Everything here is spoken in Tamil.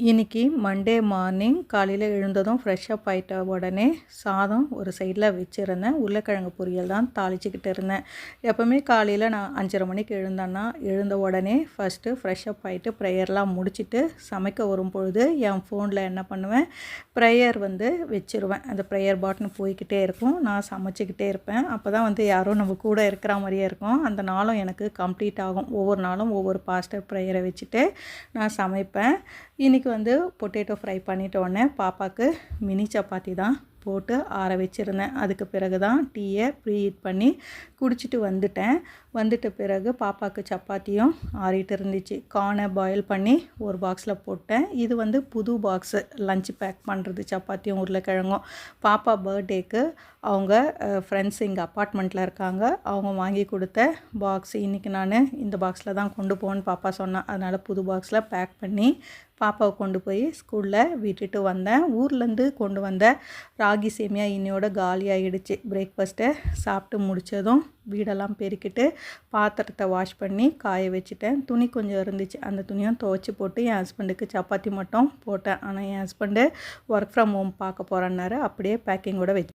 இன்னைக்கு மண்டே மார்னிங் காலையில் எழுந்ததும் ஃப்ரெஷ்ஷப் ஆகிட்ட உடனே சாதம் ஒரு சைடில் வச்சுருந்தேன். உருளைக்கிழங்கு பொரியல் தான் தாளிச்சிக்கிட்டு இருந்தேன். எப்போவுமே காலையில் நான் 5:30 மணிக்கு எழுந்த உடனே ஃபஸ்ட்டு ஃப்ரெஷ்ஷப் ஆகிட்டு ப்ரேயர்லாம் முடிச்சுட்டு சமைக்க வரும்பொழுது என் ஃபோனில் என்ன பண்ணுவேன், ப்ரேயர் வச்சுருவேன். அந்த ப்ரேயர் பாட்னு போய்கிட்டே இருக்கும். நான் சமைச்சிக்கிட்டே இருப்பேன். அப்போ தான் யாரோ நம்ம கூட இருக்கிற மாதிரியே இருக்கும். அந்த நாளும் எனக்கு கம்ப்ளீட் ஆகும். ஒவ்வொரு நாளும் ஒவ்வொரு பாஸ்டர் ப்ரேயரை வச்சுட்டு நான் சமைப்பேன். இன்றைக்கி பொட்டேட்டோ ஃப்ரை பண்ணிட்டோடனே பாப்பாவுக்கு மினி சப்பாத்தி தான் போட்டு ஆற வச்சுருந்தேன். அதுக்கு பிறகு தான் டீயை ப்ரீஹீட் பண்ணி குடிச்சிட்டு வந்துட்ட பிறகு பாப்பாவுக்கு சப்பாத்தியும் ஆறிட்டு இருந்துச்சு. கார்னை பாயில் பண்ணி ஒரு பாக்ஸில் போட்டேன். இது புது பாக்ஸு லஞ்ச் பேக் பண்ணுறது, சப்பாத்தியும் உருளைக்கிழங்கும். பாப்பா பர்த்டேக்கு அவங்க ஃப்ரெண்ட்ஸ் இங்கே அப்பார்ட்மெண்ட்டில் இருக்காங்க, அவங்க வாங்கி கொடுத்த பாக்ஸ். இன்றைக்கி நான் இந்த பாக்ஸில் தான் கொண்டு போகணுன்னு பாப்பா சொன்னேன். அதனால் புது பாக்ஸில் பேக் பண்ணி பாப்பாவை கொண்டு போய் ஸ்கூலில் விட்டுட்டு வந்தேன். ஊர்லேருந்து கொண்டு வந்த ராகி சேமியா இன்னையோட காலியாகிடுச்சு. பிரேக்ஃபாஸ்ட்டை சாப்பிட்டு முடித்ததும் வீடெல்லாம் பெருக்கிட்டு பாத்திரத்தை வாஷ் பண்ணி காய வச்சுட்டேன். துணி கொஞ்சம் இருந்துச்சு, அந்த துணியும் துவைச்சி போட்டு என் ஹஸ்பண்டுக்கு சப்பாத்தி மட்டும் போட்டேன். ஆனால் என் ஹஸ்பண்டு ஒர்க் ஃப்ரம் ஹோம் பார்க்க போகிறேன்னாரு. அப்படியே பேக்கிங்கோட வச்சு